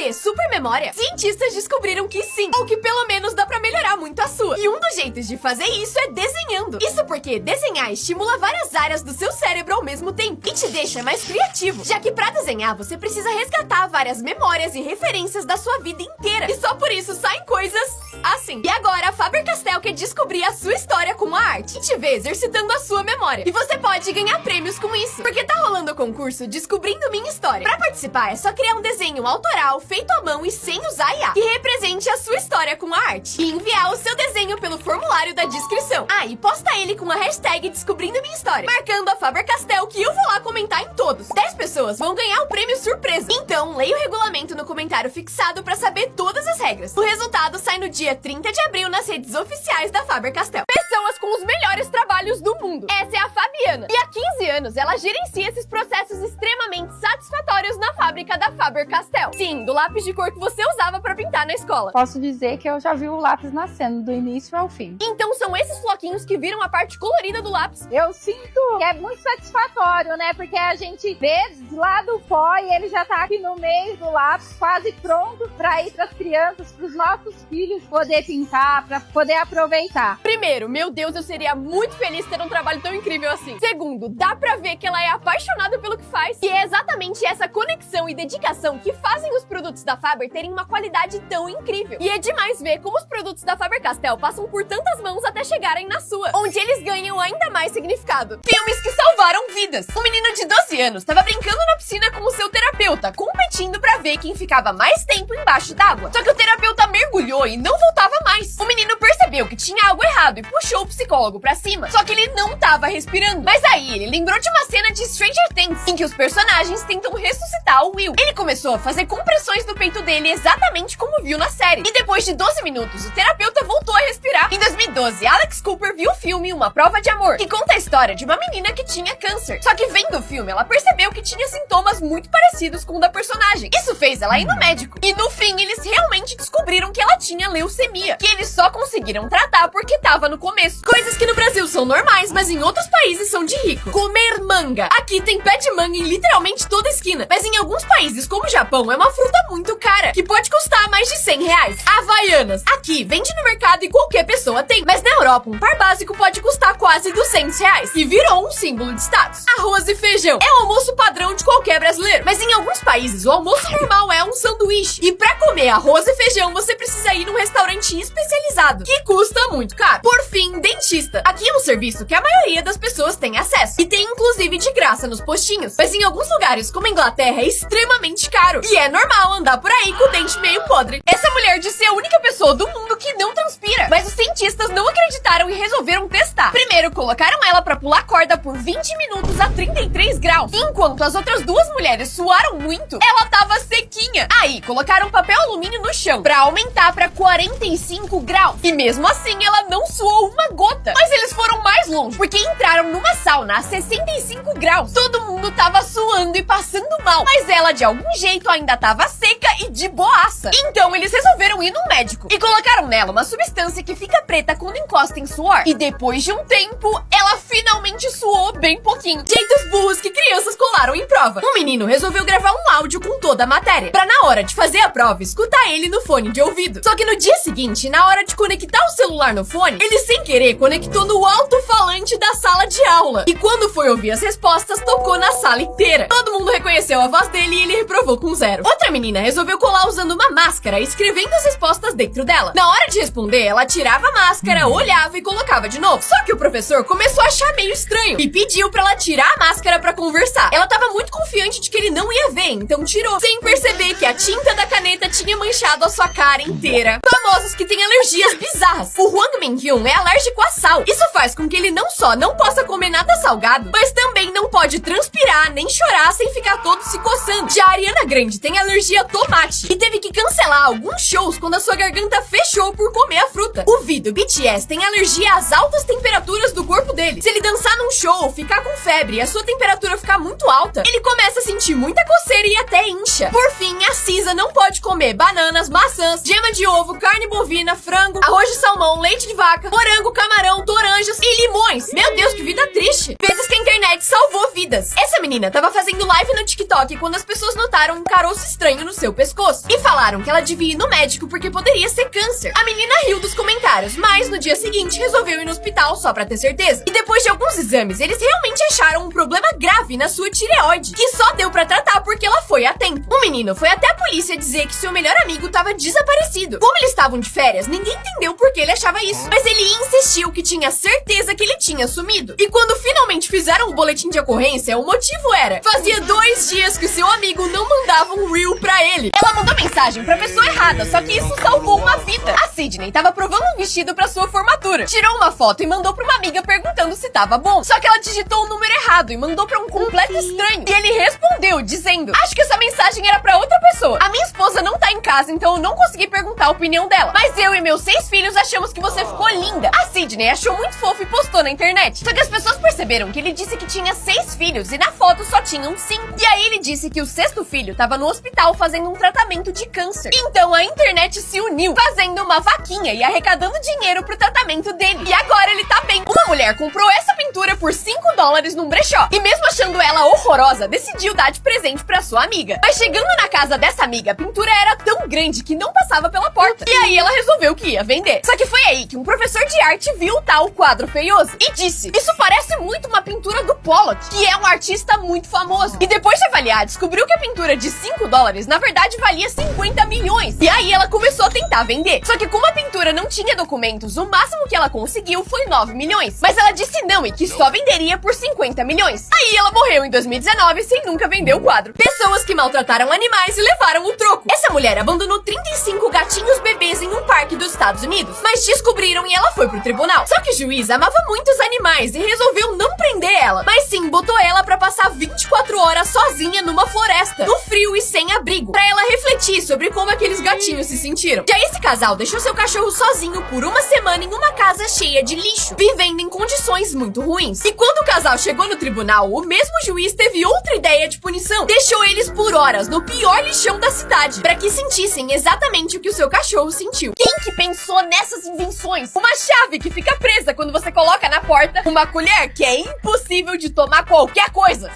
quê? Super memória? Cientistas descobriram que sim, ou que pelo menos dá pra melhorar muito a sua. E um dos jeitos de fazer isso é desenhando. Isso porque desenhar estimula várias áreas do seu cérebro ao mesmo tempo e te deixa mais criativo, já que pra desenhar você precisa resgatar várias memórias e referências da sua vida inteira. E só por isso saem coisas assim. E agora a Faber-Castell quer descobrir a sua história com a arte e te ver exercitando a sua memória. E você pode ganhar prêmios com isso, porque tá rolando o concurso Descobrindo Minha História. Pra participar é só criar um desenho autoral, feito à mão e sem usar IA, que represente a sua história com a arte. E enviar o seu desenho pelo formulário da descrição. Ah, e posta ele com a hashtag Descobrindo Minha História, marcando a Faber-Castell, que eu vou lá comentar em todos. 10 pessoas vão ganhar o prêmio surpresa. Então, leia o regulamento no comentário fixado pra saber todas as regras. O resultado sai no dia 30 de abril nas redes oficiais da Faber-Castell. Pessoas com os melhores trabalhos do mundo. Essa é a Fabiana. E há 15 anos ela gerencia esses processos extremamente satisfatórios na fábrica da Faber-Castell. Sim, do lápis de cor que você usava pra pintar na escola. Posso dizer que eu já vi o lápis nascendo do início ao fim. Então são esses floquinhos que viram a parte colorida do lápis. Eu sinto que é muito satisfatório, né? Porque a gente vê lá do pó e ele já tá aqui no meio do lápis, quase pronto pra ir pras crianças, pros nossos filhos poder pintar, pra poder aproveitar. Primeiro, meu Deus, eu seria muito feliz ter um trabalho tão incrível assim. Segundo, dá pra ver que ela é apaixonada pelo que faz. E é exatamente essa conexão e dedicação que fazem os produtos da Faber terem uma qualidade tão incrível. E é demais ver como os produtos da Faber-Castell passam por tantas mãos até chegarem na sua, onde eles ganham ainda mais significado. Filmes que salvaram vidas. Um menino de 12 anos estava brincando na piscina com o seu terapeuta, competindo pra ver quem ficava mais tempo embaixo d'água. Só que o terapeuta mergulhou e não voltava mais. O menino percebeu que tinha algo errado e puxou o psicólogo pra cima. Só que ele não tava respirando. Mas aí ele lembrou de uma cena de Stranger Things, em que os personagens tentam ressuscitar o Will. Ele começou a fazer compressões no peito dele exatamente como viu na série. E depois de 12 minutos, o terapeuta voltou a respirar. Em 2012, Alex Cooper viu o filme Uma Prova de Amor, que conta a história de uma menina que tinha câncer. Só que vendo o filme, ela percebeu que tinha sintomas muito parecidos com o da personagem. Isso fez ela ir no médico. E no fim, eles realmente descobriram que ela tinha leucemia, que eles só conseguiram tratar porque tava no começo. Coisas que no Brasil são normais, mas em outros países são de rico. Comer manga. Aqui tem pé de manga em literalmente toda esquina, mas em alguns países, como o Japão, é uma fruta muito cara, que pode custar mais de 100 reais. Havaianas. Aqui, vende no mercado e qualquer pessoa tem, mas na Europa, um par básico pode custar quase 200 reais, e virou um símbolo de status. Arroz e feijão. É o almoço padrão de qualquer brasileiro, mas em alguns países, o almoço normal é um sanduíche, e pra comer arroz e feijão, você precisa ir num restaurante especializado, que custa muito caro. Por fim, dentista. Aqui é um serviço que a maioria das pessoas tem acesso, e tem inclusive de graça nos postinhos, mas em alguns lugares, como a Inglaterra, é extremamente caro, e é normal andar por aí com o dente meio podre. Essa mulher disse ser a única pessoa do mundo que não transpira, mas os cientistas não acreditaram e resolveram testar. Primeiro, colocaram ela pra pular corda por 20 minutos a 33 graus, e enquanto as outras duas mulheres suaram muito, ela tava sequinha. Aí, colocaram papel alumínio no chão pra aumentar pra 45 graus, e mesmo assim ela não suou uma gota. Mas eles foram mais longe, porque entraram numa sauna a 65 graus. Todo mundo tava suando e passando mal, mas ela de algum jeito ainda tava seca e de boaça. Então eles resolveram ir no médico e colocaram nela uma substância que fica preta quando encosta em suor. E depois de um tempo, ela finalmente suou bem pouquinho. Jeitos burros que crianças colaram em prova. Um menino resolveu gravar um áudio com toda a matéria, pra na hora de fazer a prova, escutar ele no fone de ouvido. Só que no dia seguinte, na hora de conectar o celular no fone, ele sem querer conectou no alto-falante da sala de aula. E quando foi ouvir as respostas, tocou na sala inteira. Todo mundo reconheceu a voz dele e ele reprovou com 0. Outra menina resolveu colar usando uma máscara, escrevendo as respostas dentro dela. Na hora de responder, ela tirava a máscara, olhava e colocava de novo. Só que o professor começou a achar meio estranho e pediu pra ela tirar a máscara pra conversar. Ela tava muito confiante de que ele não ia ver, então tirou, sem perceber que a tinta da caneta tinha manchado a sua cara inteira. Famosos que têm alergias bizarras. O Hwang Min-hyun é alérgico a sal. Isso faz com que ele não só não possa comer nada salgado, mas também não pode transpirar nem chorar sem ficar todo se coçando. Já a Ariana Grande tem alergia a tomate e teve que cancelar alguns shows quando a sua garganta fechou por comer a fruta. O V do BTS tem alergia às altas temperaturas do corpo dele. Se ele dançar num show, ficar com febre e a sua temperatura ficar muito alta, ele começa a sentir muita coceira e até incha. Por fim, a Cisa não pode comer bananas, maçãs, gema de ovo, carne bovina, frango, arroz de salmão, leite de vaca, morango, camarão, toranjas e limões. Meu Deus, que vida triste. Vezes que a internet salvou vidas. Essa menina tava fazendo live no TikTok quando as pessoas notaram um caroço estranho no seu pescoço. pescoço e falaram que ela devia ir no médico porque poderia ser câncer. A menina riu dos comentários, mas no dia seguinte resolveu ir no hospital só pra ter certeza. E depois de alguns exames, eles realmente acharam um problema grave na sua tireoide, que só deu pra tratar porque ela foi a tempo. O menino foi até a polícia dizer que seu melhor amigo tava desaparecido. Como eles estavam de férias, ninguém entendeu por que ele achava isso, mas ele insistiu que tinha certeza que ele tinha sumido. E quando finalmente fizeram o boletim de ocorrência, o motivo era: fazia 2 dias que seu amigo não mandava um reel pra ele. Ela mandou mensagem pra pessoa errada, só que isso salvou uma vida. A Sydney tava provando um vestido pra sua formatura, tirou uma foto e mandou pra uma amiga perguntando se tava bom. Só que ela digitou o número errado e mandou pra um completo estranho. E ele respondeu dizendo: acho que essa mensagem era pra outra pessoa. A minha esposa não tá em casa, então eu não consegui perguntar a opinião dela. Mas eu e meus 6 filhos achamos que você ficou linda. A Sydney achou muito fofo e postou na internet. Só que as pessoas perceberam que ele disse que tinha 6 filhos e na foto só tinham 5. E aí ele disse que o 6º filho tava no hospital fazendo um tratamento de câncer. Então a internet se uniu, fazendo uma vaquinha e arrecadando dinheiro pro tratamento dele. E agora ele tá bem. Uma mulher comprou essa pintura por $5 num brechó. E mesmo achando ela horrorosa, decidiu dar de presente pra sua amiga. Mas chegando na casa dessa amiga, a pintura era tão grande que não passava pela porta. E aí ela resolveu que ia vender. Só que foi aí que um professor de arte viu o tal quadro feioso e disse: isso parece muito uma pintura do Pollock, que é um artista muito famoso. E depois de avaliar, descobriu que a pintura de $5 na verdade valia 50 milhões. E aí ela começou a tentar vender. Só que como a pintura não tinha documentos, o máximo que ela conseguiu foi 9 milhões. Mas ela disse não e que só venderia por 50 milhões. Aí ela morreu em 2019 sem nunca vender o quadro. Pessoas que maltrataram animais e levaram o troco. Essa mulher abandonou 35 gatinhos bebês em um parque dos Estados Unidos, mas descobriram e ela foi pro tribunal. Só que o juiz amava muito os animais e resolveu não prender ela, mas sim botou ela pra passar 24 horas sozinha numa floresta, no frio e sem abrigo, pra ela refletir sobre como aqueles gatinhos se sentiram. Já esse casal deixou seu cachorro sozinho por uma semana em uma casa cheia de lixo, vivendo em condições muito ruins. E quando o casal chegou no tribunal, o mesmo juiz teve outra ideia de punição. Deixou eles por horas no pior lixão da cidade, pra que sentissem exatamente o que o seu cachorro sentiu. Quem que pensou nessas invenções? Uma chave que fica presa quando você coloca na porta, uma colher que é impossível de tomar qualquer coisa.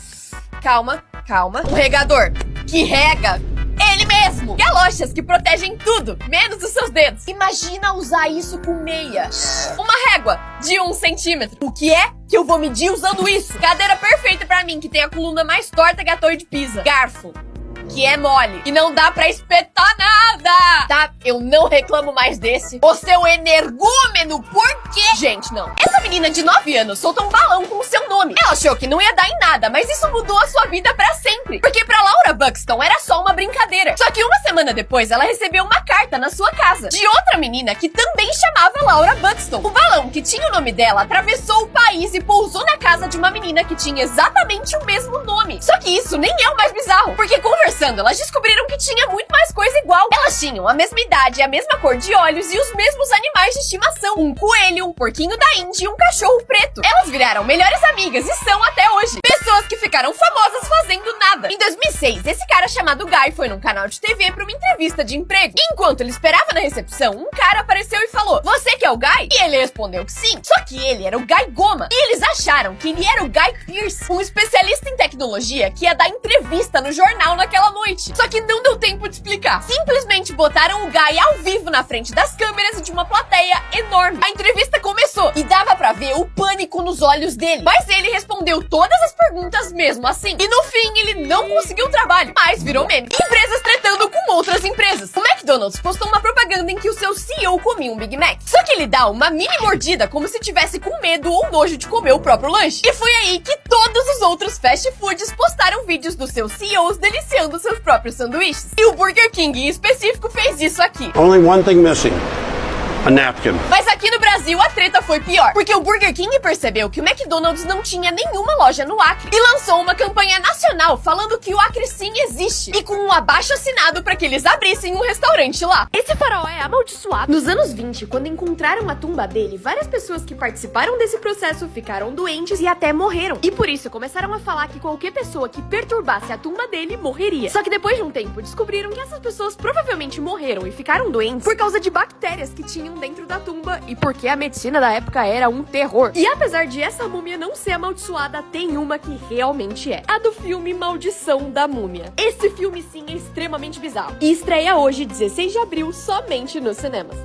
Calma, calma. Um regador que rega ele mesmo. Galochas que protegem tudo, menos os seus dedos. Imagina usar isso com meia. Uma régua de 1 centímetro. O que é que eu vou medir usando isso? Cadeira perfeita pra mim, que tem a coluna mais torta que a Torre de Pisa. Garfo, que é mole e não dá pra espetar nada. Tá, eu não reclamo mais desse. O seu energúmeno, por quê? Gente, não. Essa menina de 9 anos soltou um balão com o seu nome. Ela achou que não ia dar em nada, mas isso mudou a sua vida pra sempre. Porque pra Laura Buxton era só uma brincadeira. Só que uma semana depois, ela recebeu uma carta na sua casa de outra menina que também chamava Laura Buxton. O balão, que tinha o nome dela, atravessou o país e pousou na casa de uma menina que tinha exatamente o mesmo nome. Só que isso nem é o mais bizarro, porque conversando, elas descobriram que tinha muito mais coisa igual. Elas tinham a mesma idade, a mesma cor de olhos e os mesmos animais de estimação. Um coelho, um porquinho da Índia e um cachorro preto. Elas viraram melhores amigas e são até hoje. Pessoas que ficaram famosas fazendo nada. Em 2006, esse cara chamado Guy foi num canal de TV pra uma entrevista de emprego. E enquanto ele esperava na recepção, um cara apareceu e falou: "Você que é o Guy?" E ele respondeu que sim. Só que ele era o Guy Goma. E eles acharam que ele era o Guy Pearce, um especialista em tecnologia que ia dar entrevista no jornal naquela noite. Só que não deu tempo de explicar. Simplesmente botaram o Guy ao vivo na frente das câmeras e de uma plateia enorme. A entrevista começou e dava pra ver o pânico nos olhos dele. Mas ele respondeu todas as perguntas mesmo assim. E no fim, ele não conseguiu o trabalho, mas virou meme. Empresas tretando com outras empresas. O McDonald's postou uma propaganda em que o seu CEO comia um Big Mac. Só que ele dá uma mini mordida como se tivesse com medo ou nojo de comer o próprio lanche. E foi aí que todos os outros fast foods postaram vídeos dos seus CEOs deliciando seus próprios sanduíches. E o Burger King em específico fez isso aqui. Only one thing missing. A napkin. Mas aqui no Brasil a treta foi pior, porque o Burger King percebeu que o McDonald's não tinha nenhuma loja no Acre e lançou uma campanha nacional falando que o Acre sim existe e com um abaixo-assinado para que eles abrissem um restaurante lá. Esse faraó é amaldiçoado. Nos anos 20, quando encontraram a tumba dele, várias pessoas que participaram desse processo ficaram doentes e até morreram. E por isso começaram a falar que qualquer pessoa que perturbasse a tumba dele morreria. Só que depois de um tempo descobriram que essas pessoas provavelmente morreram e ficaram doentes por causa de bactérias que tinham tinham dentro da tumba e porque a medicina da época era um terror. E apesar de essa múmia não ser amaldiçoada, tem uma que realmente é. A do filme Maldição da Múmia. Esse filme sim é extremamente bizarro. E estreia hoje, 16 de abril, somente nos cinemas.